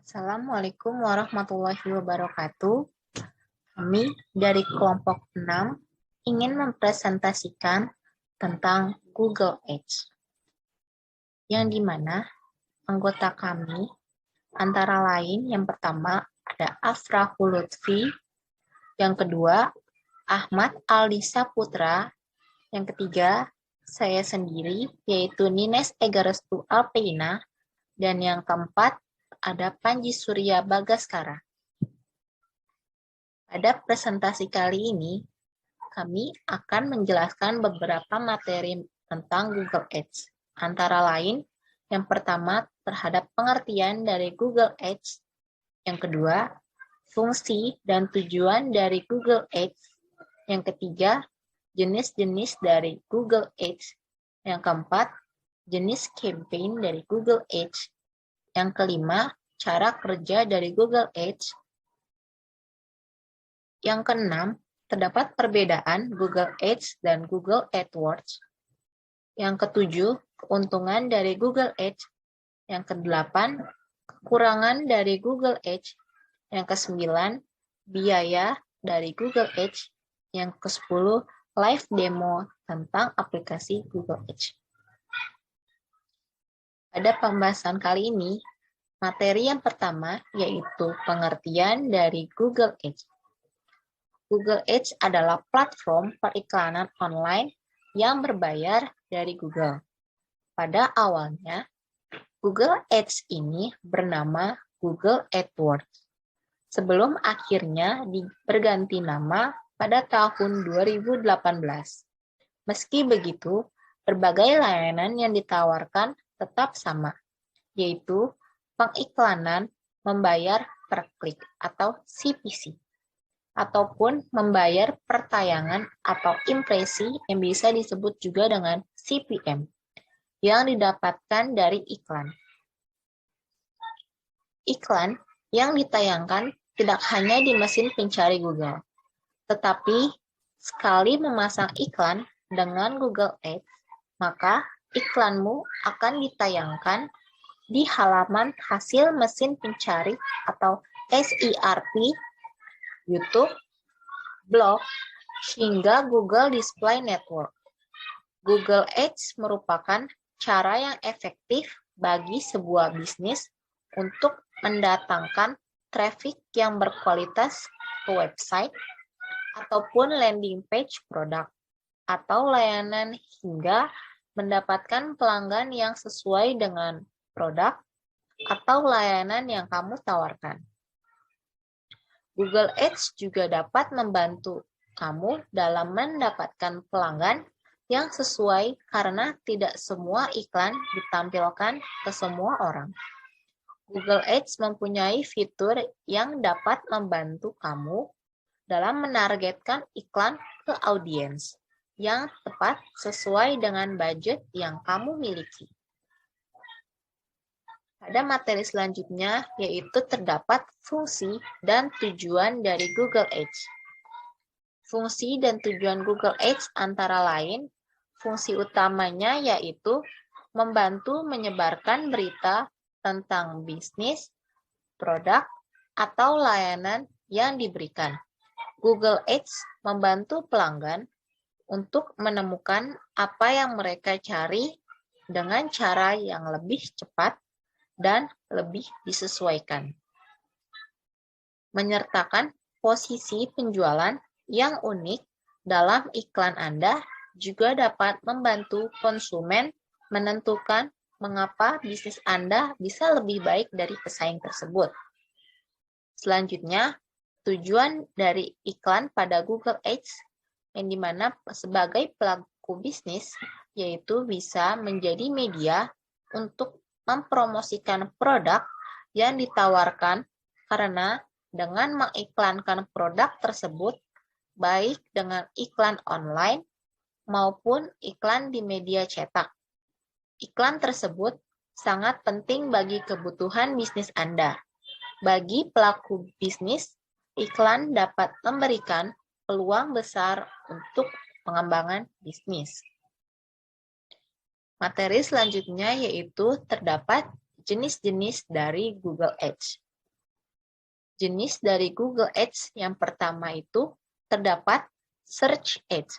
Assalamualaikum warahmatullahi wabarakatuh. Kami dari kelompok 6 ingin mempresentasikan tentang Google Ads, yang dimana anggota kami antara lain yang pertama ada Afrahul Lutfi, yang kedua Ahmad Aldisa Putra, yang ketiga saya sendiri yaitu Nines Egarestu Alpeina, dan yang keempat ada Panji Surya Bagaskara. Pada presentasi kali ini, kami akan menjelaskan beberapa materi tentang Google Ads. Antara lain, yang pertama terhadap pengertian dari Google Ads, yang kedua, fungsi dan tujuan dari Google Ads, yang ketiga, jenis-jenis dari Google Ads, yang keempat, jenis campaign dari Google Ads, yang kelima, cara kerja dari Google Ads. Yang keenam, terdapat perbedaan Google Ads dan Google AdWords. Yang ketujuh, keuntungan dari Google Ads. Yang kedelapan, kekurangan dari Google Ads. Yang kesembilan, biaya dari Google Ads. Yang kesepuluh, live demo tentang aplikasi Google Ads. Pada pembahasan kali ini, materi yang pertama yaitu pengertian dari Google Ads. Google Ads adalah platform periklanan online yang berbayar dari Google. Pada awalnya, Google Ads ini bernama Google AdWords, sebelum akhirnya berganti nama pada tahun 2018. Meski begitu, berbagai layanan yang ditawarkan tetap sama, yaitu pengiklanan membayar per klik atau CPC, ataupun membayar per tayangan atau impresi yang bisa disebut juga dengan CPM, yang didapatkan dari iklan. Iklan yang ditayangkan tidak hanya di mesin pencari Google, tetapi sekali memasang iklan dengan Google Ads, maka iklanmu akan ditayangkan di halaman hasil mesin pencari atau SERP, YouTube, blog, hingga Google Display Network. Google Ads merupakan cara yang efektif bagi sebuah bisnis untuk mendatangkan traffic yang berkualitas ke website ataupun landing page produk atau layanan hingga mendapatkan pelanggan yang sesuai dengan produk atau layanan yang kamu tawarkan. Google Ads juga dapat membantu kamu dalam mendapatkan pelanggan yang sesuai karena tidak semua iklan ditampilkan ke semua orang. Google Ads mempunyai fitur yang dapat membantu kamu dalam menargetkan iklan ke audiens yang tepat sesuai dengan budget yang kamu miliki. Pada materi selanjutnya, yaitu terdapat fungsi dan tujuan dari Google Ads. Fungsi dan tujuan Google Ads antara lain, fungsi utamanya yaitu membantu menyebarkan berita tentang bisnis, produk, atau layanan yang diberikan. Google Ads membantu pelanggan untuk menemukan apa yang mereka cari dengan cara yang lebih cepat dan lebih disesuaikan. Menyertakan posisi penjualan yang unik dalam iklan Anda juga dapat membantu konsumen menentukan mengapa bisnis Anda bisa lebih baik dari pesaing tersebut. Selanjutnya, tujuan dari iklan pada Google Ads, yang dimana sebagai pelaku bisnis, yaitu bisa menjadi media untuk mempromosikan produk yang ditawarkan karena dengan mengiklankan produk tersebut, baik dengan iklan online maupun iklan di media cetak. Iklan tersebut sangat penting bagi kebutuhan bisnis Anda. Bagi pelaku bisnis, iklan dapat memberikan peluang besar untuk pengembangan bisnis. Materi selanjutnya yaitu terdapat jenis-jenis dari Google Ads. Jenis dari Google Ads yang pertama itu terdapat Search Ads.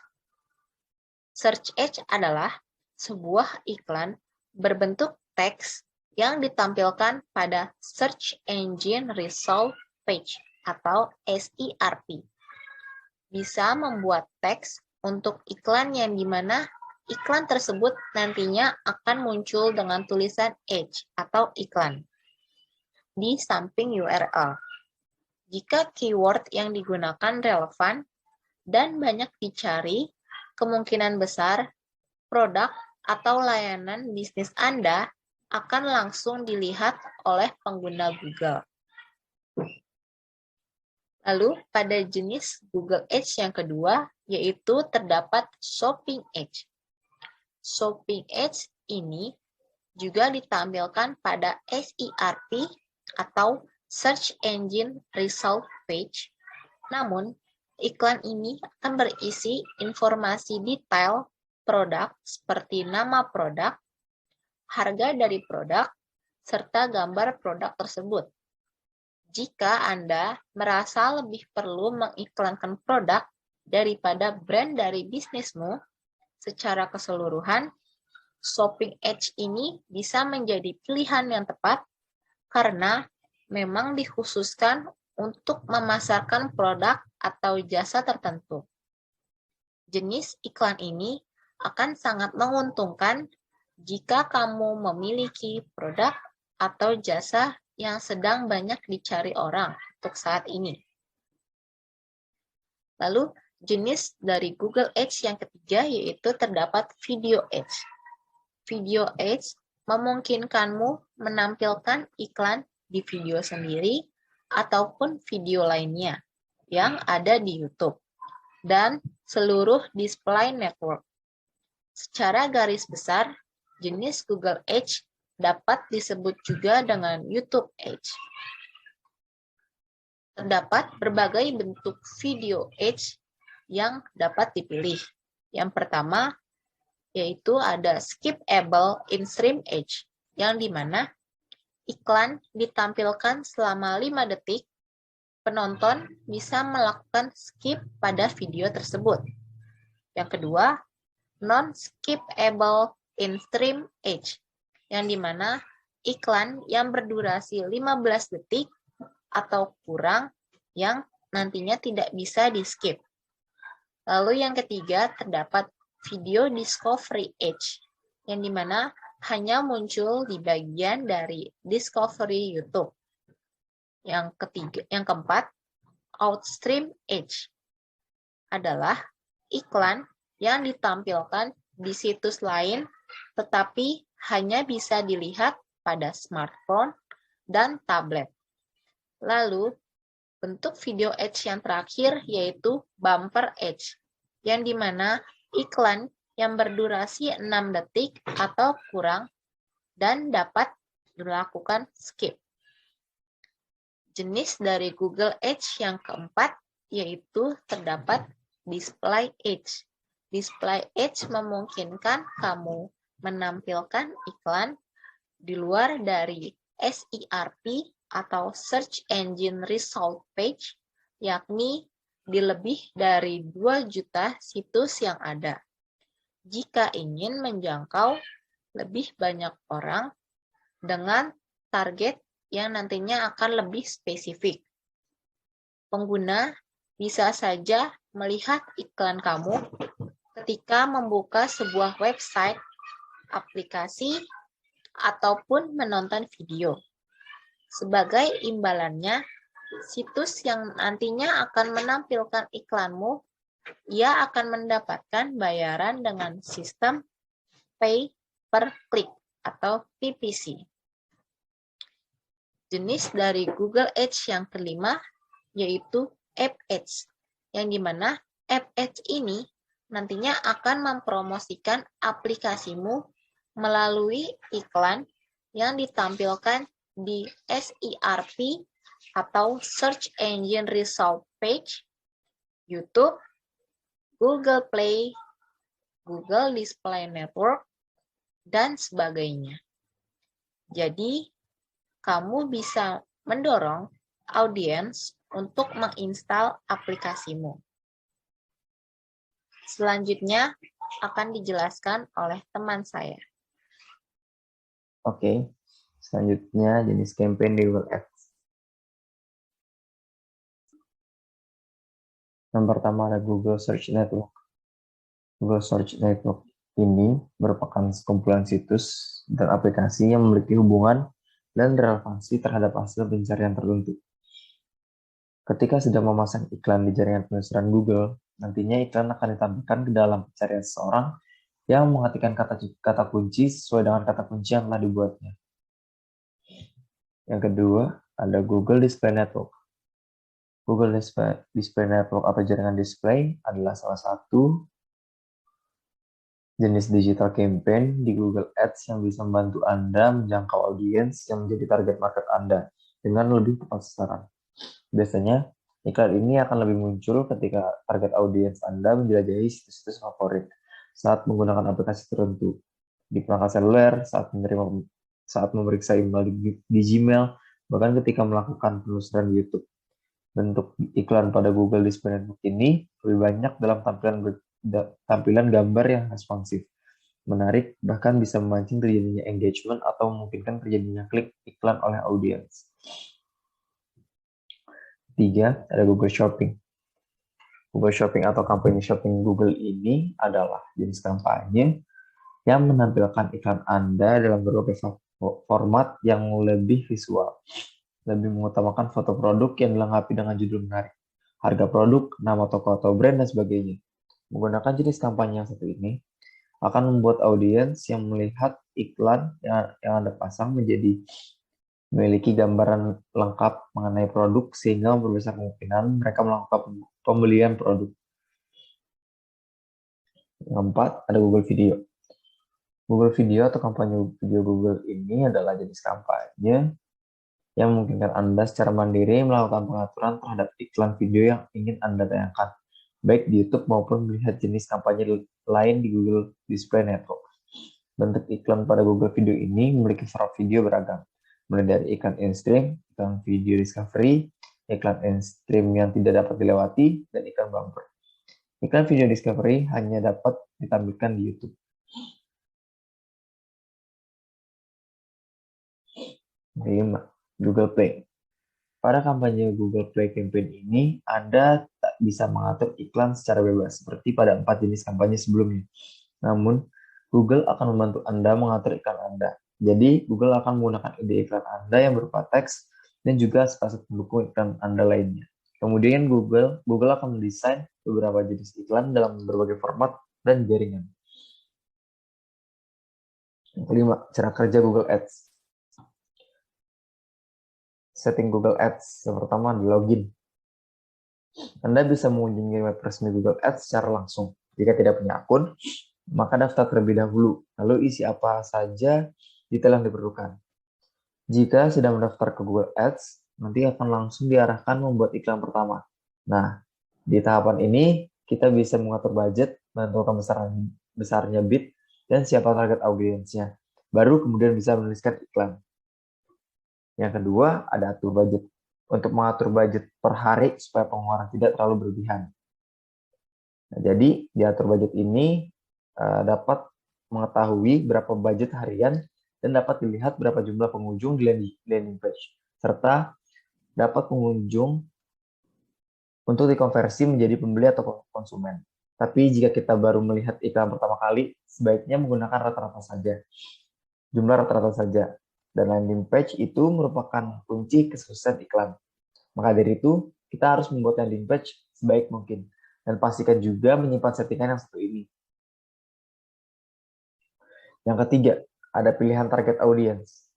Search Ads adalah sebuah iklan berbentuk teks yang ditampilkan pada Search Engine Result Page atau SERP. Bisa membuat teks untuk iklan yang dimana iklan tersebut nantinya akan muncul dengan tulisan Ads atau iklan di samping URL. Jika keyword yang digunakan relevan dan banyak dicari, kemungkinan besar produk atau layanan bisnis Anda akan langsung dilihat oleh pengguna Google. Lalu, pada jenis Google Ads yang kedua, yaitu terdapat Shopping Ads. Shopping Ads ini juga ditampilkan pada SERP atau Search Engine Result Page. Namun, iklan ini akan berisi informasi detail produk seperti nama produk, harga dari produk, serta gambar produk tersebut. Jika Anda merasa lebih perlu mengiklankan produk daripada brand dari bisnismu secara keseluruhan, Shopping Ads ini bisa menjadi pilihan yang tepat karena memang dikhususkan untuk memasarkan produk atau jasa tertentu. Jenis iklan ini akan sangat menguntungkan jika kamu memiliki produk atau jasa yang sedang banyak dicari orang untuk saat ini. Lalu, jenis dari Google Ads yang ketiga yaitu terdapat Video Ads. Video Ads memungkinkanmu menampilkan iklan di video sendiri ataupun video lainnya yang ada di YouTube dan seluruh display network. Secara garis besar, jenis Google Ads dapat disebut juga dengan YouTube Ads. Terdapat berbagai bentuk video ads yang dapat dipilih. Yang pertama, yaitu ada skippable in-stream ads, yang dimana iklan ditampilkan selama 5 detik, penonton bisa melakukan skip pada video tersebut. Yang kedua, non-skippable in-stream ads, yang dimana iklan yang berdurasi 15 detik atau kurang yang nantinya tidak bisa di-skip. Lalu yang ketiga, terdapat video discovery ads, yang dimana hanya muncul di bagian dari discovery YouTube. Yang keempat, outstream ads adalah iklan yang ditampilkan di situs lain tetapi hanya bisa dilihat pada smartphone dan tablet. Lalu, bentuk video ads yang terakhir yaitu bumper ads, yang dimana iklan yang berdurasi 6 detik atau kurang dan dapat dilakukan skip. Jenis dari Google Ads yang keempat yaitu terdapat Display Ads. Display Ads memungkinkan kamu menampilkan iklan di luar dari SERP atau Search Engine Result Page, yakni di lebih dari 2 juta situs yang ada. Jika ingin menjangkau lebih banyak orang dengan target yang nantinya akan lebih spesifik. Pengguna bisa saja melihat iklan kamu ketika membuka sebuah website, aplikasi, ataupun menonton video. Sebagai imbalannya, situs yang nantinya akan menampilkan iklanmu, ia akan mendapatkan bayaran dengan sistem pay per click atau PPC. Jenis dari Google Ads yang kelima yaitu App Ads, yang dimana App Ads ini nantinya akan mempromosikan aplikasimu melalui iklan yang ditampilkan di SERP atau Search Engine Result Page, YouTube, Google Play, Google Display Network, dan sebagainya. Jadi, kamu bisa mendorong audiens untuk menginstal aplikasimu. Selanjutnya akan dijelaskan oleh teman saya. Oke, selanjutnya jenis campaign di Google Ads. Yang pertama ada Google Search Network. Google Search Network ini merupakan sekumpulan situs dan aplikasi yang memiliki hubungan dan relevansi terhadap hasil pencarian tertentu. Ketika sedang memasang iklan di jaringan penelusuran Google, nantinya iklan akan ditampilkan ke dalam pencarian seseorang yang mengetikkan kata kunci sesuai dengan kata kunci yang telah dibuatnya. Yang kedua, ada Google Display Network. Google Display Network atau jaringan display adalah salah satu jenis digital campaign di Google Ads yang bisa membantu Anda menjangkau audiens yang menjadi target market Anda dengan lebih tepat sasaran. Biasanya, iklan ini akan lebih muncul ketika target audiens Anda menjelajahi situs-situs favorit saat menggunakan aplikasi tertentu, di perangkat seluler, saat memeriksa email di Gmail, bahkan ketika melakukan penelusuran di YouTube. Bentuk iklan pada Google Display Network ini lebih banyak dalam tampilan gambar yang responsif, menarik, bahkan bisa memancing terjadinya engagement atau memungkinkan terjadinya klik iklan oleh audiens. 3. Ada Google Shopping. Google Shopping atau kampanye shopping Google ini adalah jenis kampanye yang menampilkan iklan Anda dalam berbagai format yang lebih visual, lebih mengutamakan foto produk yang dilengkapi dengan judul menarik, harga produk, nama toko atau brand, dan sebagainya. Menggunakan jenis kampanye yang satu ini akan membuat audiens yang melihat iklan yang Anda pasang memiliki gambaran lengkap mengenai produk sehingga memperbesar kemungkinan mereka melakukan pembelian produk. Yang keempat, ada Google Video. Google Video atau kampanye video Google ini adalah jenis kampanye yang memungkinkan Anda secara mandiri melakukan pengaturan terhadap iklan video yang ingin Anda tayangkan, baik di YouTube maupun melihat jenis kampanye lain di Google Display Network. Bentuk iklan pada Google Video ini memiliki format video beragam, mulai dari iklan in-stream, iklan video discovery, iklan in-stream yang tidak dapat dilewati, dan iklan bumper. Iklan video discovery hanya dapat ditampilkan di YouTube. 5. Google Play. Pada kampanye Google Play Campaign ini, Anda tak bisa mengatur iklan secara bebas, seperti pada 4 jenis kampanye sebelumnya. Namun, Google akan membantu Anda mengatur iklan Anda. Jadi, Google akan menggunakan ide iklan Anda yang berupa teks dan juga spasi pendukung iklan Anda lainnya. Kemudian, Google akan mendesain beberapa jenis iklan dalam berbagai format dan jaringan. Yang kelima, cara kerja Google Ads. Setting Google Ads. Yang pertama adalah login. Anda bisa mengunjungi web resmi Google Ads secara langsung. Jika tidak punya akun, maka daftar terlebih dahulu, lalu isi apa saja detail yang diperlukan. Jika sudah mendaftar ke Google Ads, nanti akan langsung diarahkan membuat iklan pertama. Nah, di tahapan ini, kita bisa mengatur budget, menentukan besarnya bid, dan siapa target audiensnya. Baru kemudian bisa menuliskan iklan. Yang kedua, ada atur budget. Untuk mengatur budget per hari supaya pengeluaran tidak terlalu berlebihan. Nah, jadi, diatur budget ini dapat mengetahui berapa budget harian dan dapat dilihat berapa jumlah pengunjung di landing page, serta dapat pengunjung untuk dikonversi menjadi pembeli atau konsumen. Tapi jika kita baru melihat iklan pertama kali, sebaiknya menggunakan rata-rata saja, jumlah rata-rata saja. Dan landing page itu merupakan kunci kesuksesan iklan. Maka dari itu, kita harus membuat landing page sebaik mungkin. Dan pastikan juga menyimpan settingan yang satu ini. Yang ketiga, ada pilihan target audience.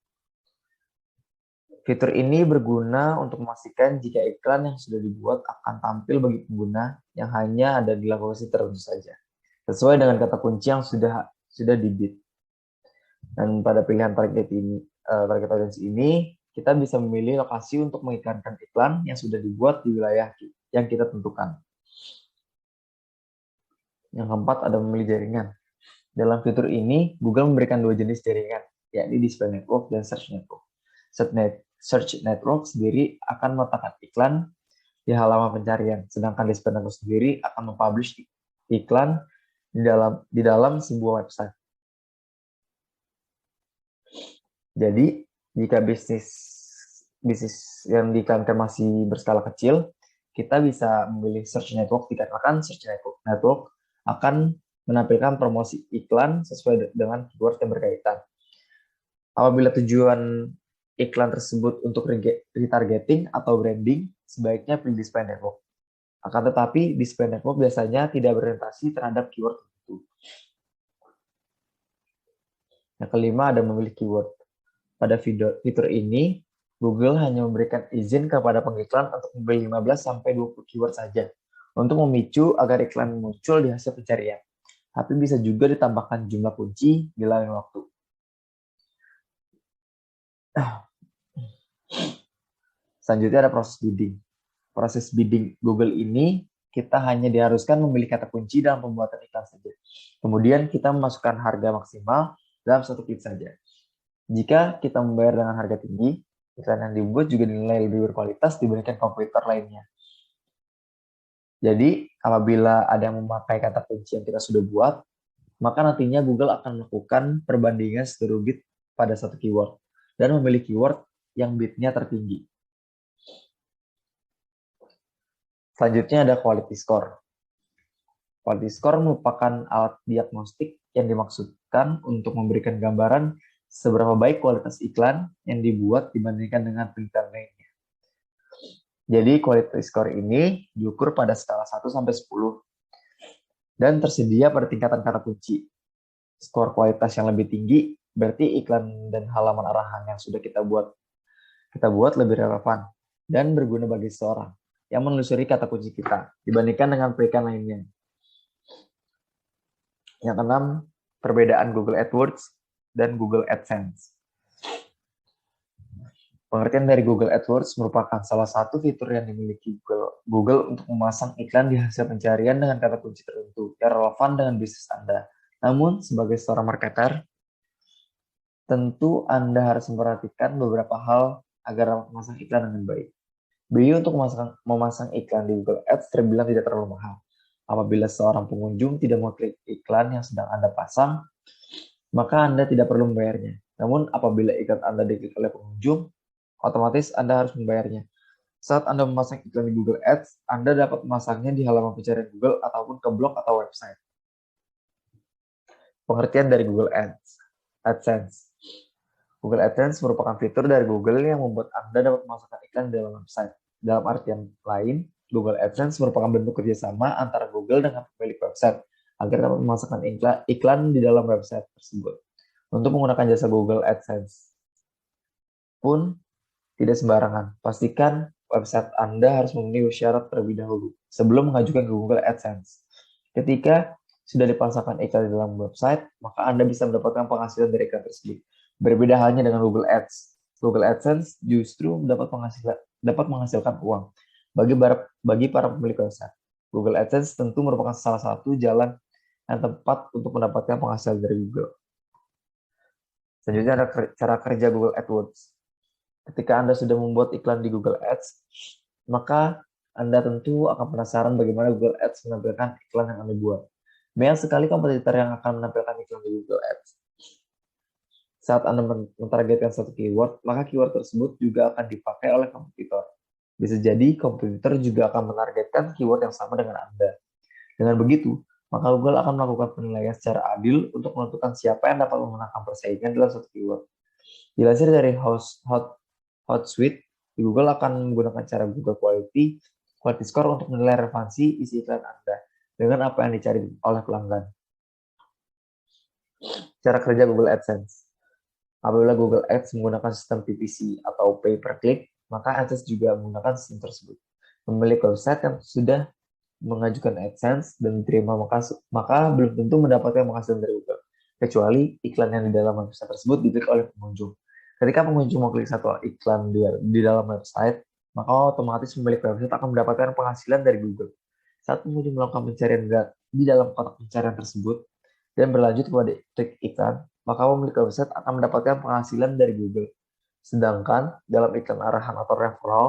Fitur ini berguna untuk memastikan jika iklan yang sudah dibuat akan tampil bagi pengguna yang hanya ada di lokasi tertentu saja, sesuai dengan kata kunci yang sudah di-bid. Dan pada pilihan target audience ini, kita bisa memilih lokasi untuk mengiklankan iklan yang sudah dibuat di wilayah yang kita tentukan. Yang keempat, ada memilih jaringan. Dalam fitur ini, Google memberikan dua jenis jaringan, yakni Display Network dan Search Network. search network sendiri akan meletakkan iklan di halaman pencarian, sedangkan display network sendiri akan mempublish iklan di dalam sebuah website. Jadi, jika bisnis yang diiklankan masih berskala kecil, kita bisa memilih search network dikarenakan search network akan menampilkan promosi iklan sesuai dengan keyword yang berkaitan. Apabila tujuan iklan tersebut untuk retargeting atau branding, sebaiknya pilih display network. Akan tetapi, display network biasanya tidak berorientasi terhadap keyword tertentu. Yang kelima, ada memilih keyword. Pada fitur ini, Google hanya memberikan izin kepada pengiklan untuk membeli 15-20 keyword saja untuk memicu agar iklan muncul di hasil pencarian. Tapi bisa juga ditambahkan jumlah kunci di lain waktu. Selanjutnya ada proses bidding. Proses bidding Google ini, kita hanya diharuskan memilih kata kunci dalam pembuatan iklan saja. Kemudian kita memasukkan harga maksimal dalam satu klik saja. Jika kita membayar dengan harga tinggi, iklan yang dibuat juga dinilai lebih berkualitas dibandingkan kompetitor lainnya. Jadi, apabila ada yang memakai kata kunci yang kita sudah buat, maka nantinya Google akan melakukan perbandingan seluruh bid pada satu keyword dan memilih keyword yang bidnya tertinggi. Selanjutnya ada quality score. Quality score merupakan alat diagnostik yang dimaksudkan untuk memberikan gambaran seberapa baik kualitas iklan yang dibuat dibandingkan dengan pengiklan lainnya. Jadi quality score ini diukur pada skala 1-10 dan tersedia pada tingkatan kata kunci. Skor kualitas yang lebih tinggi berarti iklan dan halaman arahan yang sudah kita buat lebih relevan dan berguna bagi seseorang yang menelusuri kata kunci kita dibandingkan dengan periklan lainnya. Yang keenam, perbedaan Google AdWords dan Google AdSense. Pengertian dari Google AdWords merupakan salah satu fitur yang dimiliki Google untuk memasang iklan di hasil pencarian dengan kata kunci tertentu yang relevan dengan bisnis Anda. Namun, sebagai seorang marketer, tentu Anda harus memperhatikan beberapa hal agar dapat memasang iklan dengan baik. Biaya untuk memasang iklan di Google Ads terbilang tidak terlalu mahal. Apabila seorang pengunjung tidak mengklik iklan yang sedang Anda pasang, maka Anda tidak perlu membayarnya. Namun, apabila iklan Anda diklik oleh pengunjung, otomatis Anda harus membayarnya. Saat Anda memasang iklan di Google Ads, Anda dapat memasangnya di halaman pencarian Google ataupun ke blog atau website. Pengertian dari Google AdSense. Google AdSense merupakan fitur dari Google yang membuat Anda dapat memasukkan iklan di dalam website. Dalam artian lain, Google AdSense merupakan bentuk kerjasama antara Google dengan pemilik website agar dapat memasukkan iklan di dalam website tersebut. Untuk menggunakan jasa Google AdSense pun tidak sembarangan. Pastikan website Anda harus memenuhi syarat terlebih dahulu sebelum mengajukan ke Google AdSense. Ketika sudah dipasangkan iklan di dalam website, maka Anda bisa mendapatkan penghasilan dari iklan tersebut. Berbeda halnya dengan Google Ads. Google AdSense justru dapat menghasilkan uang bagi para pemilik website. Google AdSense tentu merupakan salah satu jalan yang tepat untuk mendapatkan penghasilan dari Google. Selanjutnya ada cara kerja Google AdWords. Ketika Anda sudah membuat iklan di Google Ads, maka Anda tentu akan penasaran bagaimana Google Ads menampilkan iklan yang Anda buat. Banyak sekali kompetitor yang akan menampilkan iklan di Google Ads. Saat Anda mentargetkan satu keyword, maka keyword tersebut juga akan dipakai oleh kompetitor. Bisa jadi kompetitor juga akan menargetkan keyword yang sama dengan Anda. Dengan begitu, maka Google akan melakukan penilaian secara adil untuk menentukan siapa yang dapat memenangkan persaingan dalam satu keyword. Dilansir dari Hootsuite, Google akan menggunakan cara Google Quality Score untuk menilai relevansi isi iklan Anda dengan apa yang dicari oleh pelanggan. Cara kerja Google AdSense. Apabila Google Ads menggunakan sistem PPC atau pay per click, maka AdSense juga menggunakan sistem tersebut. Pemilik website yang sudah mengajukan AdSense dan diterima maka belum tentu mendapatkan penghasilan dari Google, kecuali iklan yang di dalam website tersebut diklik oleh pengunjung. Ketika pengunjung mengklik satu iklan di dalam website, maka otomatis pemilik website akan mendapatkan penghasilan dari Google. Saat pengunjung melakukan pencarian di dalam kotak pencarian tersebut dan berlanjut kepada klik iklan, maka pemilik website akan mendapatkan penghasilan dari Google. Sedangkan dalam iklan arahan atau referral,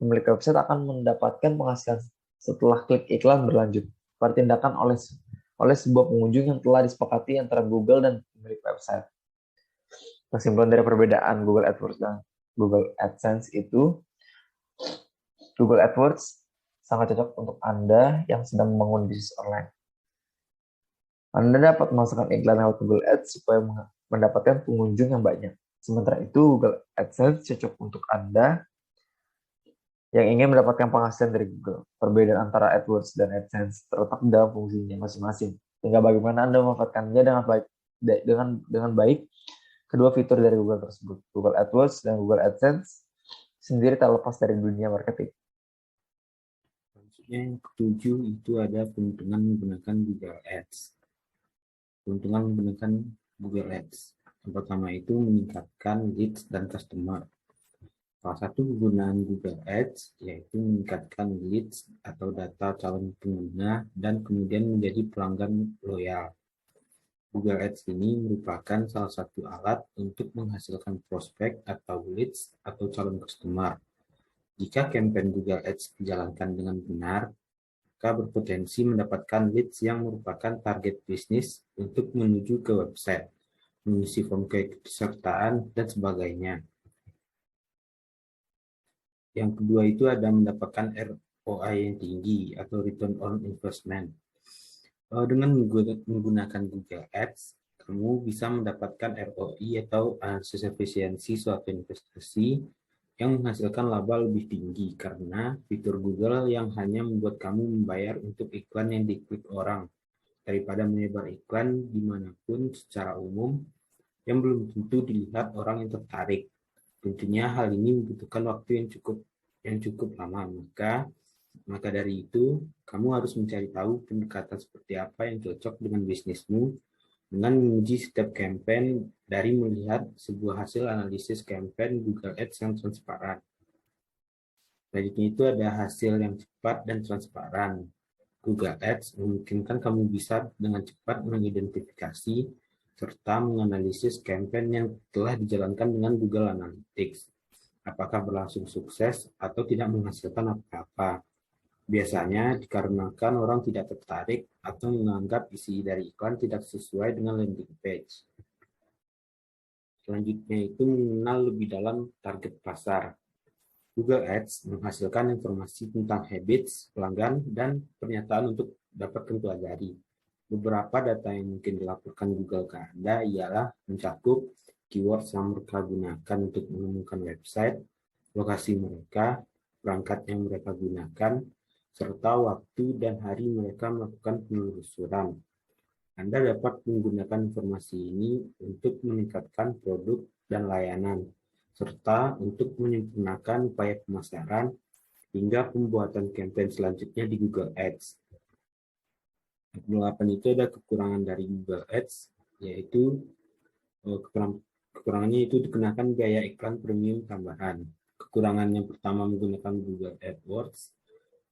pemilik website akan mendapatkan penghasilan setelah klik iklan berlanjut pada tindakan oleh sebuah pengunjung yang telah disepakati antara Google dan pemilik website. Kesimpulan dari perbedaan Google AdWords dan Google AdSense itu, Google AdWords sangat cocok untuk Anda yang sedang membangun bisnis online. Anda dapat memasukkan iklan lewat Google Ads supaya mendapatkan pengunjung yang banyak. Sementara itu, Google AdSense cocok untuk Anda yang ingin mendapatkan penghasilan dari Google. Perbedaan antara AdWords dan AdSense terletak dalam fungsinya masing-masing. Sehingga bagaimana Anda memanfaatkannya dengan baik, kedua fitur dari Google tersebut, Google AdWords dan Google AdSense, sendiri tak lepas dari dunia marketing. Yang ketujuh itu ada keuntungan menggunakan Google Ads. Keuntungan menggunakan Google Ads. Yang pertama itu meningkatkan leads dan customer. Salah satu kegunaan Google Ads yaitu meningkatkan leads atau data calon pengguna dan kemudian menjadi pelanggan loyal. Google Ads ini merupakan salah satu alat untuk menghasilkan prospek atau leads atau calon customer. Jika kampanye Google Ads dijalankan dengan benar, maka berpotensi mendapatkan leads yang merupakan target bisnis untuk menuju ke website, mengisi form keikutsertaan, dan sebagainya. Yang kedua itu ada mendapatkan ROI yang tinggi atau Return on Investment. Dengan menggunakan Google Ads, kamu bisa mendapatkan ROI atau analisis efisiensi suatu investasi yang menghasilkan laba lebih tinggi karena fitur Google yang hanya membuat kamu membayar untuk iklan yang diklik orang daripada menyebar iklan dimanapun secara umum yang belum tentu dilihat orang yang tertarik. Tentunya hal ini membutuhkan waktu yang cukup lama. Maka dari itu, kamu harus mencari tahu pendekatan seperti apa yang cocok dengan bisnismu dengan menguji setiap campaign dari melihat sebuah hasil analisis campaign Google Ads yang transparan. Selanjutnya itu ada hasil yang cepat dan transparan. Google Ads memungkinkan kamu bisa dengan cepat mengidentifikasi serta menganalisis campaign yang telah dijalankan dengan Google Analytics. Apakah berlangsung sukses atau tidak menghasilkan apa-apa. Biasanya dikarenakan orang tidak tertarik atau menganggap isi dari iklan tidak sesuai dengan landing page. Selanjutnya itu mengenal lebih dalam target pasar. Google Ads menghasilkan informasi tentang habits, pelanggan, dan pernyataan untuk dapat mempelajari. Beberapa data yang mungkin dilaporkan Google ke Anda ialah mencakup keyword yang mereka gunakan untuk menemukan website, lokasi mereka, perangkat yang mereka gunakan, serta waktu dan hari mereka melakukan penelusuran. Anda dapat menggunakan informasi ini untuk meningkatkan produk dan layanan, serta untuk menyempurnakan upaya pemasaran hingga pembuatan kampanye selanjutnya di Google Ads. 8 itu ada kekurangan dari Google Ads, yaitu kekurangannya itu dikenakan biaya iklan premium tambahan. Kekurangan yang pertama menggunakan Google AdWords,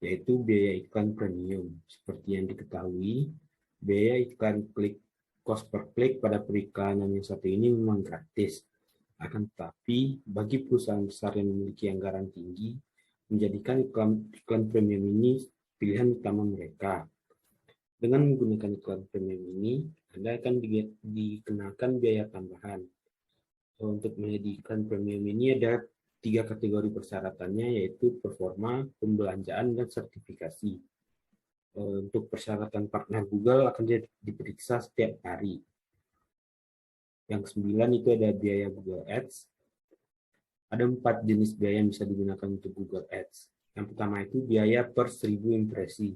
yaitu biaya iklan premium. Seperti yang diketahui, biaya iklan cost per klik pada periklanan yang satu ini memang gratis. Akan tetapi, bagi perusahaan besar yang memiliki anggaran tinggi, menjadikan iklan premium ini pilihan utama mereka. Dengan menggunakan iklan premium ini, Anda akan dikenakan biaya tambahan. Untuk menjadi iklan premium ini ada 3 kategori persyaratannya, yaitu performa, pembelanjaan, dan sertifikasi. Untuk persyaratan partner Google akan diperiksa setiap hari. Yang 9 itu ada biaya Google Ads. Ada 4 jenis biaya yang bisa digunakan untuk Google Ads. Yang pertama itu biaya per 1000 impresi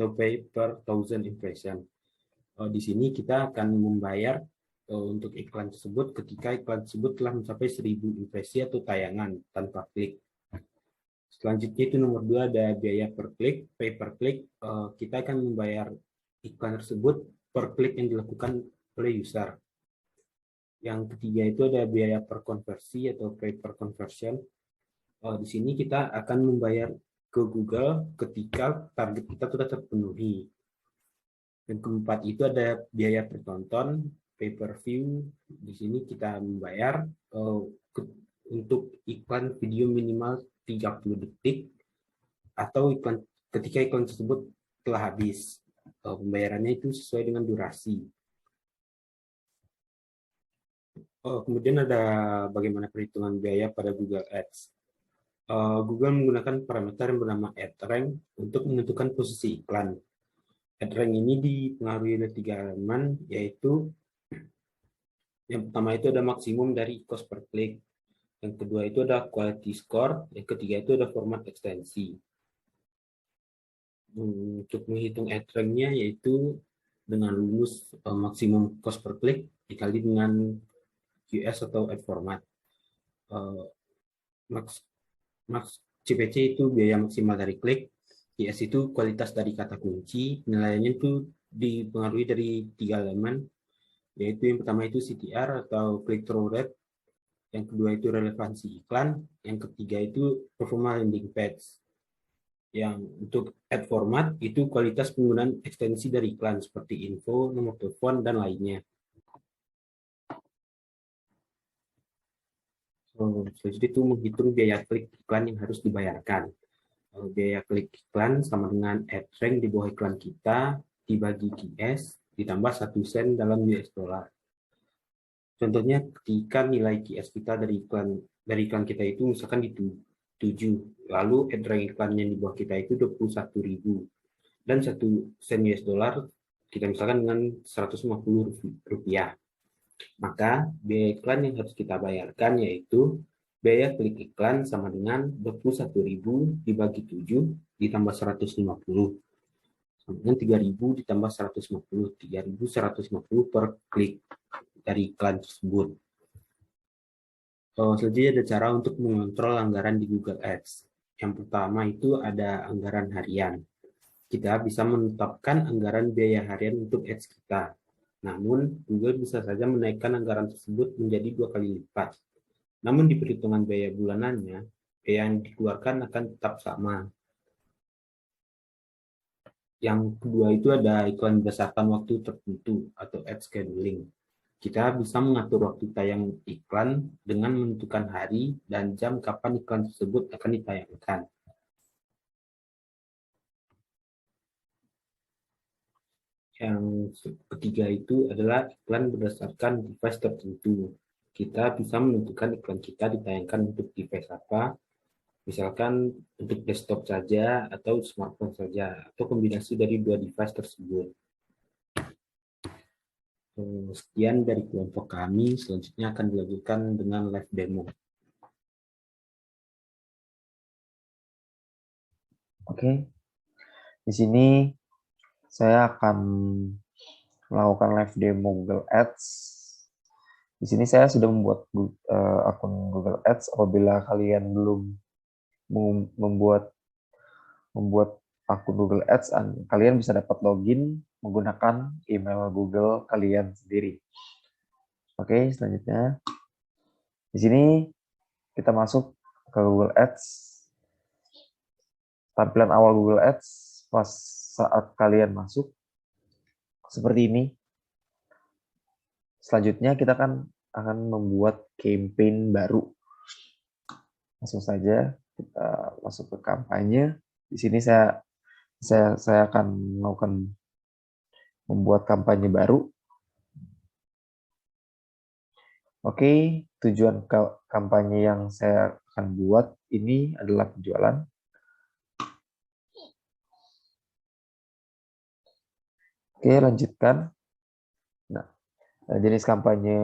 atau pay per 1000 impression. Di sini kita akan membayar untuk iklan tersebut ketika iklan tersebut telah mencapai 1000 impresi atau tayangan tanpa klik. Selanjutnya itu nomor 2 ada biaya per klik, pay per klik. Kita akan membayar iklan tersebut per klik yang dilakukan oleh user. Yang ketiga itu ada biaya per konversi atau pay per conversion. Di sini kita akan membayar ke Google ketika target kita sudah terpenuhi. Yang keempat itu ada biaya per tonton, pay per view. Di sini kita membayar untuk untuk iklan video minimal 30 detik atau ketika iklan tersebut telah habis. Pembayarannya itu sesuai dengan durasi. Kemudian ada bagaimana perhitungan biaya pada Google Ads. Google menggunakan parameter yang bernama Ad Rank untuk menentukan posisi iklan. Ad Rank ini dipengaruhi oleh 3 elemen, yaitu yang pertama itu ada maksimum dari cost per click, yang kedua itu ada quality score, yang ketiga itu ada format ekstensi. Untuk menghitung ad rank-nya yaitu dengan rumus maksimum cost per click dikali dengan QS atau ad format. CPC itu biaya maksimal dari klik, QS itu kualitas dari kata kunci, penilaiannya itu dipengaruhi dari 3 elemen, yaitu yang pertama itu CTR atau click through rate, yang kedua itu relevansi iklan, yang ketiga itu performa landing page. Yang untuk ad format itu kualitas penggunaan ekstensi dari iklan seperti info, nomor telepon, dan lainnya. Selanjutnya itu menghitung biaya klik iklan yang harus dibayarkan. Biaya klik iklan sama dengan ad rank di bawah iklan kita dibagi QS ditambah 1 sen dalam US dollar. Contohnya ketika nilai QS kita dari iklan kita itu misalkan di 7, lalu ad rank iklan yang di bawah kita itu 21.000 dan 1 sen US dollar kita misalkan dengan 150 rupiah. Maka biaya iklan yang harus kita bayarkan yaitu biaya klik iklan sama dengan 21.000 dibagi 7 ditambah 150 sama dengan 3.000 ditambah 150, 3.150 per klik dari iklan tersebut. Selanjutnya ada cara untuk mengontrol anggaran di Google Ads. Yang pertama itu ada anggaran harian. Kita bisa menetapkan anggaran biaya harian untuk ads kita. Namun, Google bisa saja menaikkan anggaran tersebut menjadi 2 kali lipat. Namun, di perhitungan biaya bulanannya, biaya yang dikeluarkan akan tetap sama. Yang kedua itu ada iklan berdasarkan waktu tertentu atau ad scheduling. Kita bisa mengatur waktu tayang iklan dengan menentukan hari dan jam kapan iklan tersebut akan ditayangkan. Yang ketiga itu adalah iklan berdasarkan device tertentu. Kita bisa menentukan iklan kita ditayangkan untuk device apa, misalkan untuk desktop saja atau smartphone saja, atau kombinasi dari 2 device tersebut. Sekian dari kelompok kami, selanjutnya akan dilanjutkan dengan live demo. Oke, di sini saya akan melakukan live demo Google Ads. Di sini saya sudah membuat akun Google Ads. Apabila kalian belum membuat akun Google Ads, kalian bisa dapat login menggunakan email Google kalian sendiri. Oke, selanjutnya di sini kita masuk ke Google Ads. Tampilan awal Google Ads pas saat kalian masuk seperti ini. Selanjutnya kita akan membuat campaign baru. Langsung saja kita masuk ke kampanye. Di sini saya akan membuat kampanye baru. Oke, tujuan kampanye yang saya akan buat ini adalah penjualan. Oke, lanjutkan. Nah, jenis kampanye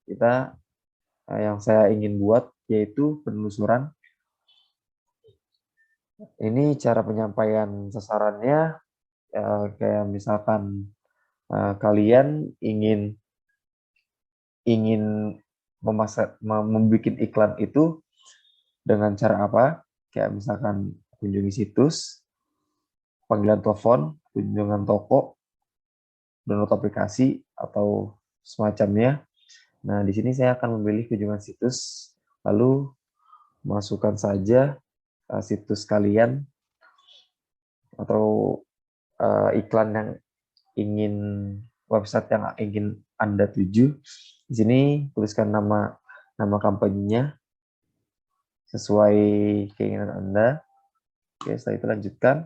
kita yang saya ingin buat yaitu penelusuran. Ini cara penyampaian sasarannya, kayak misalkan kalian ingin membuat iklan itu dengan cara apa? Kayak misalkan kunjungi situs, panggilan telepon, kunjungan toko, download aplikasi atau semacamnya. Nah, di sini saya akan memilih kunjungan situs, lalu masukkan saja situs kalian atau iklan yang website yang ingin Anda tuju. Di sini tuliskan nama kampanyenya. sesuai keinginan Anda. Oke, setelah itu lanjutkan.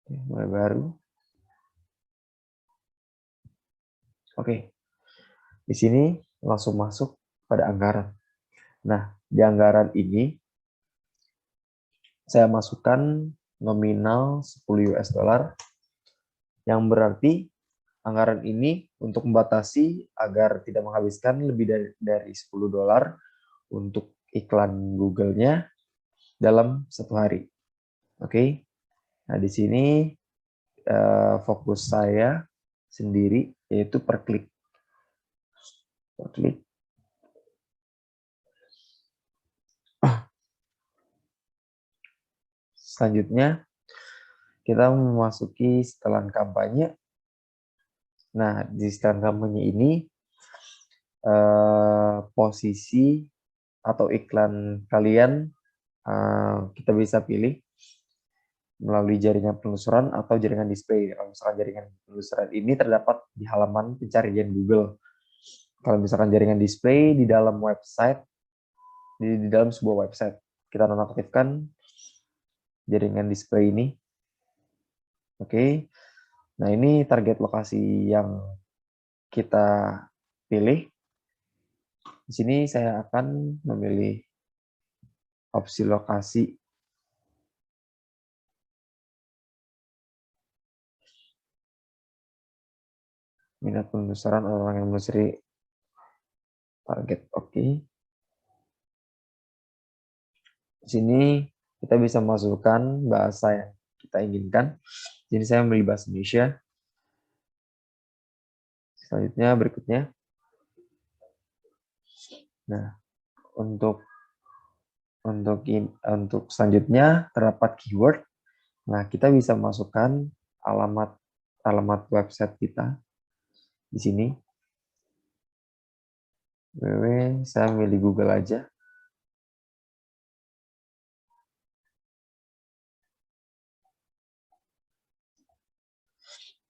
Oke, mulai baru. Oke, di sini langsung masuk pada anggaran. Nah, di anggaran ini saya masukkan nominal 10 US dollar, yang berarti anggaran ini untuk membatasi agar tidak menghabiskan lebih dari 10 dolar untuk iklan Google-nya dalam satu hari. Oke, nah di sini fokus saya sendiri yaitu per klik. Per klik. Selanjutnya kita memasuki setelan kampanye. Nah, di setelan kampanye ini posisi atau iklan kalian kita bisa pilih melalui jaringan penelusuran atau jaringan display. Kalau misalkan jaringan penelusuran ini terdapat di halaman pencarian Google. Kalau misalkan jaringan display di dalam website, di dalam sebuah website, kita nonaktifkan jaringan display ini. Oke. Nah, ini target lokasi yang kita pilih. Di sini saya akan memilih opsi lokasi. Minat penelusuran orang yang menelusuri target. Oke. Di sini kita bisa masukkan bahasa yang kita inginkan. Jadi saya memilih bahasa Indonesia. Selanjutnya berikutnya. Nah, untuk selanjutnya terdapat keyword. Nah, kita bisa masukkan alamat website kita di sini. Saya memilih Google aja.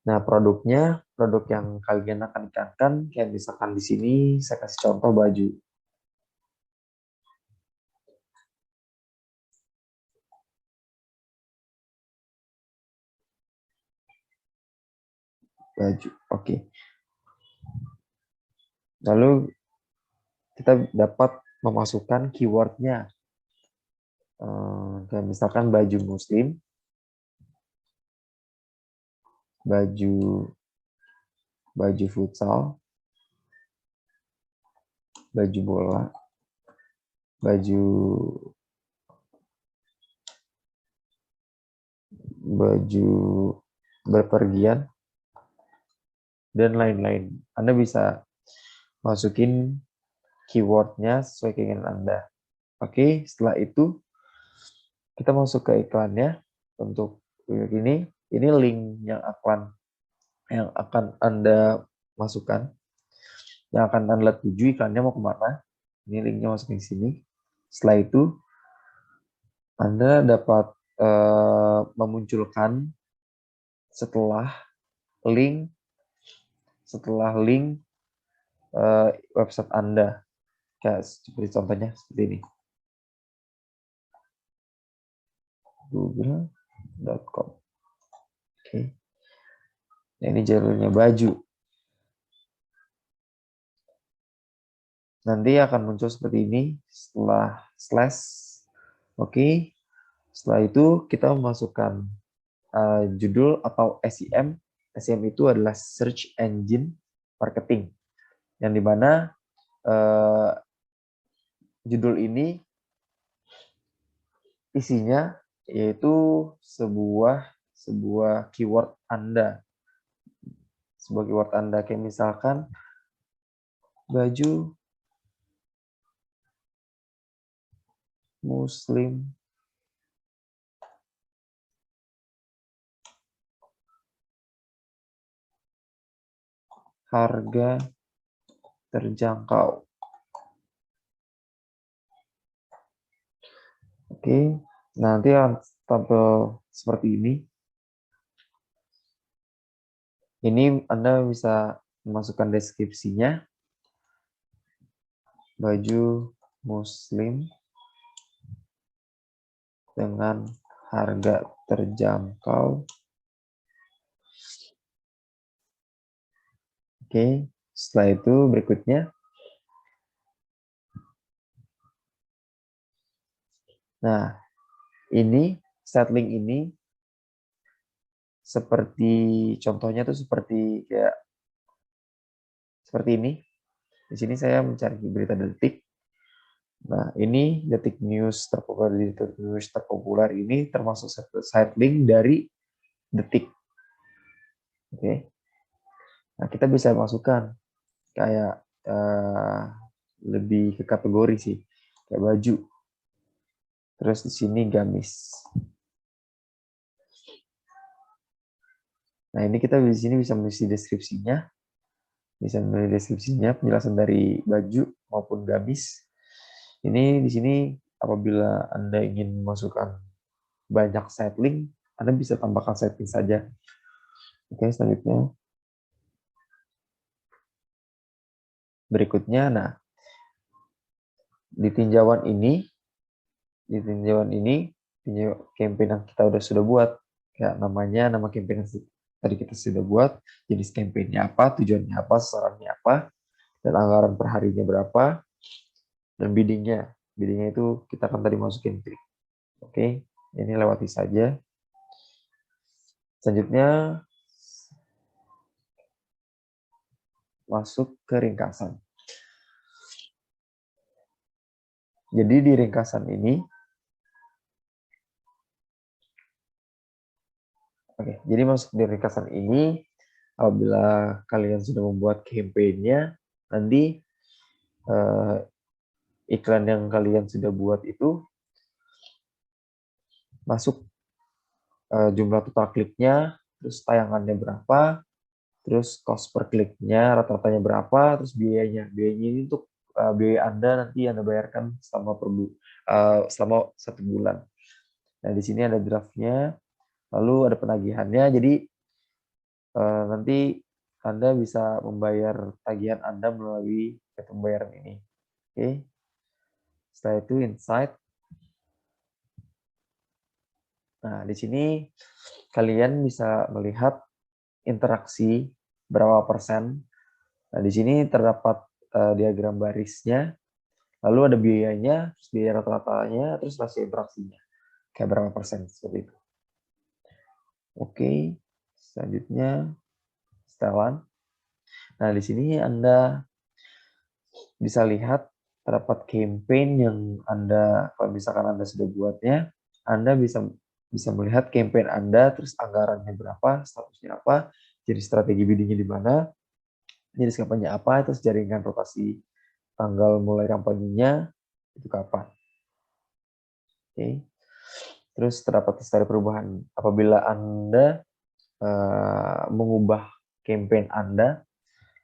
Nah, produk yang kalian akan iklankan, kayak misalkan di sini saya kasih contoh baju. Baju, oke. Lalu kita dapat memasukkan keywordnya. Kayak misalkan baju muslim, baju futsal, baju bola, baju berpergian, dan lain-lain. Anda bisa masukin keywordnya sesuai keinginan Anda. Oke, setelah itu kita masuk ke iklannya. Untuk ini link yang akan Anda masukkan, yang akan Anda tuju iklannya mau kemana. Ini linknya masukin di sini. Setelah itu Anda dapat memunculkan setelah link website Anda. Kayak seperti contohnya seperti ini. google.com. Oke. Nah, ini jalurnya baju. Nanti akan muncul seperti ini setelah slash. Oke. Setelah itu kita memasukkan judul atau SEM. SEM itu adalah Search Engine Marketing. Yang dimana judul ini isinya yaitu sebuah keyword Anda. Sebuah keyword Anda, kayak misalkan baju muslim harga terjangkau. Oke, nanti akan tampil seperti ini. Ini Anda bisa memasukkan deskripsinya. Baju muslim dengan harga terjangkau. Oke, setelah itu berikutnya. Nah, ini settling ini seperti contohnya tuh seperti ini. Di sini saya mencari berita detik. Nah, ini detik news terpopuler ini termasuk site link dari detik. Oke. Nah, kita bisa masukkan kayak lebih ke kategori sih, kayak baju. Terus di sini gamis. Nah, ini kita di sini bisa mengisi deskripsinya. Bisa menulis deskripsinya, penjelasan dari baju maupun gamis. Ini di sini apabila Anda ingin masukkan banyak site link, Anda bisa tambahkan site link saja. Oke, selanjutnya. Berikutnya, nah, di tinjauan ini, campaign yang kita sudah buat, kayak namanya, nama campaign yang tadi kita sudah buat, jenis campaignnya apa, tujuannya apa, sasarannya apa, dan anggaran per harinya berapa, dan biddingnya. Biddingnya itu kita akan tadi masukin klik. Oke, ini lewati saja. Selanjutnya, masuk ke ringkasan. Jadi di ringkasan ini, jadi masuk di ringkasan ini, apabila kalian sudah membuat campaign-nya, nanti iklan yang kalian sudah buat itu masuk jumlah total kliknya, terus tayangannya berapa, terus cost per kliknya rata-ratanya berapa, terus biayanya. Biayanya ini untuk biaya Anda nanti Anda bayarkan selama selama 1 bulan. Nah, di sini ada draftnya, lalu ada penagihannya. Jadi nanti Anda bisa membayar tagihan Anda melalui pembayaran ini. Oke. Setelah itu insight. Nah, di sini kalian bisa melihat interaksi berapa persen. Nah, di sini terdapat diagram barisnya, lalu ada biayanya, terus biaya rata-ratanya, terus rasio interaksinya. Kayak berapa persen, seperti itu. Oke, selanjutnya setelan. Nah, di sini Anda bisa lihat terdapat campaign yang Anda, kalau misalkan Anda sudah buatnya, Anda bisa melihat campaign Anda, terus anggarannya berapa, statusnya apa, jadi strategi biddingnya di mana, jenis kampanye apa, terus jaringan rotasi tanggal mulai kampanyenya itu kapan. Oke. Terus terdapat history perubahan. Apabila Anda mengubah campaign Anda,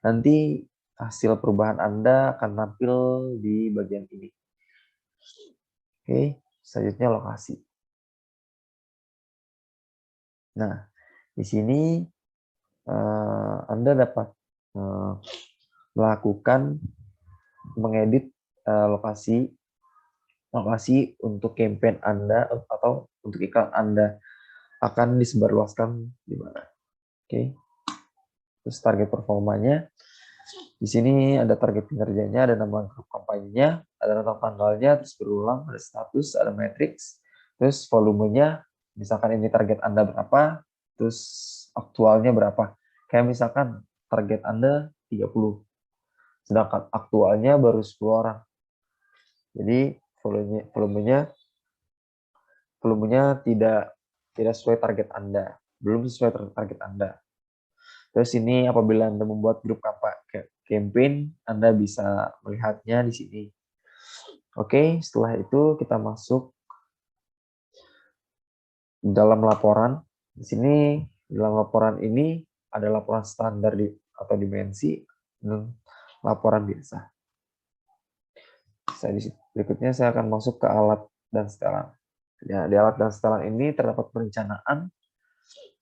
nanti hasil perubahan Anda akan tampil di bagian ini. Oke, selanjutnya lokasi. Nah, di sini Anda dapat melakukan mengedit lokasi untuk campaign Anda atau untuk iklan Anda akan disebarluaskan di mana. Oke. Terus target performanya. Di sini ada target kinerjanya, ada nama grup kampanyenya, ada nama tanggalnya, terus berulang, ada status, ada matrix, terus volumenya, misalkan ini target Anda berapa, terus aktualnya berapa. Kayak misalkan target Anda 30, sedangkan aktualnya baru 10 orang. Jadi volumenya tidak sesuai target Anda, belum sesuai target Anda. Terus ini apabila Anda membuat grup campaign, Anda bisa melihatnya di sini. Oke, setelah itu kita masuk dalam laporan. Di sini dalam laporan ini ada laporan standar atau dimensi dan laporan biasa. Berikutnya saya akan masuk ke alat dan setelan. Ya, di alat dan setelan ini terdapat perencanaan,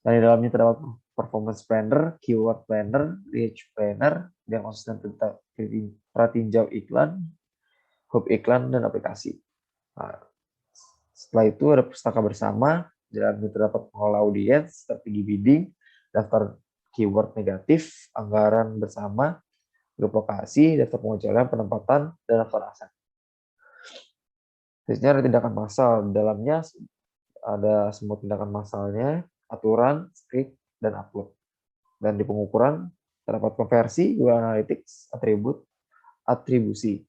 dan di dalamnya terdapat performance planner, keyword planner, reach planner, yang konsisten pratinjau iklan, hub iklan, dan aplikasi. Nah, Setelah itu ada pustaka bersama, di dalamnya terdapat pengelola audiens, strategi bidding, daftar keyword negatif, anggaran bersama, grup lokasi, daftar pengejualan, penempatan, dan daftar aset. Selanjutnya ada tindakan massal. Di dalamnya ada semua tindakan massalnya, aturan, script, dan upload. Dan di pengukuran terdapat konversi, Google Analytics, atribut, atribusi.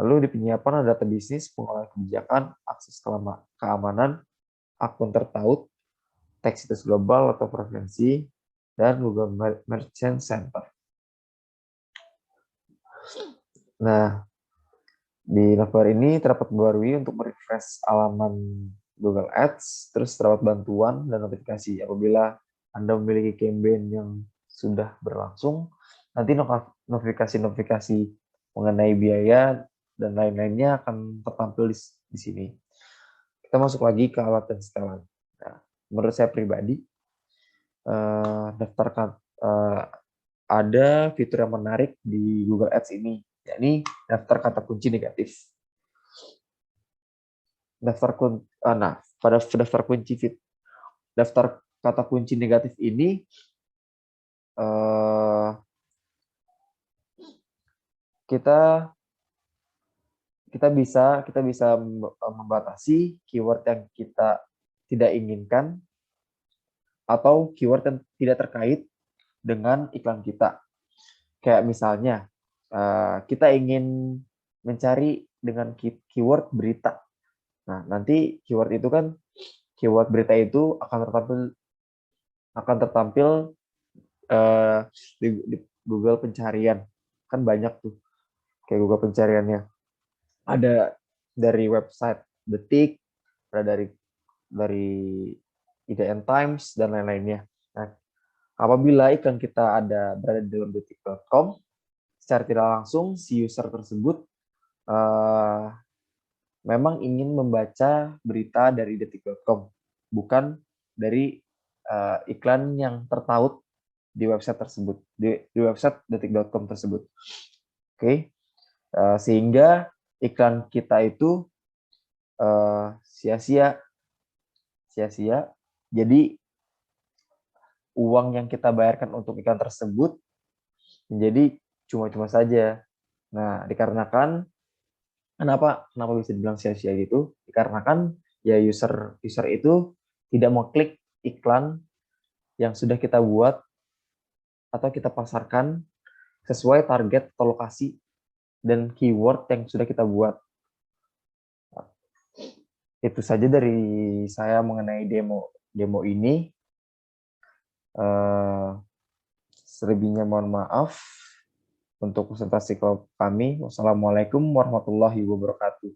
Lalu di penyiapan ada data bisnis, pengolahan kebijakan, akses keamanan, akun tertaut, teks situs global atau preferensi, dan Google Merchant Center. Nah, di November ini terdapat membarui untuk merefresh halaman Google Ads, terus terdapat bantuan dan notifikasi. Apabila Anda memiliki campaign yang sudah berlangsung, nanti notifikasi-notifikasi mengenai biaya dan lain-lainnya akan tertampil di sini. Kita masuk lagi ke alat dan setelan. Nah, menurut saya pribadi, ada fitur yang menarik di Google Ads ini, yakni daftar kata kunci negatif. Pada daftar kata kunci negatif ini kita bisa membatasi keyword yang kita tidak inginkan atau keyword yang tidak terkait dengan iklan kita. Kayak misalnya kita ingin mencari dengan keyword berita. Nah, nanti keyword itu kan keyword berita itu akan tertampil di Google pencarian. Kan banyak tuh kayak Google pencariannya. Ada dari website Detik, ada dari IDN Times dan lain-lainnya. Nah, apabila iklan kita berada di dalam detik.com, secara tidak langsung si user tersebut memang ingin membaca berita dari detik.com, bukan dari iklan yang tertaut di website tersebut, di website detik.com tersebut. Oke. Sehingga iklan kita itu sia-sia. Jadi uang yang kita bayarkan untuk iklan tersebut menjadi cuma-cuma saja. Nah, dikarenakan kenapa bisa dibilang sia-sia gitu? Dikarenakan ya user itu tidak mau klik iklan yang sudah kita buat atau kita pasarkan sesuai target atau lokasi dan keyword yang sudah kita buat. Itu saja dari saya mengenai demo ini. Selebihnya mohon maaf untuk presentasi kami. Wassalamualaikum warahmatullahi wabarakatuh.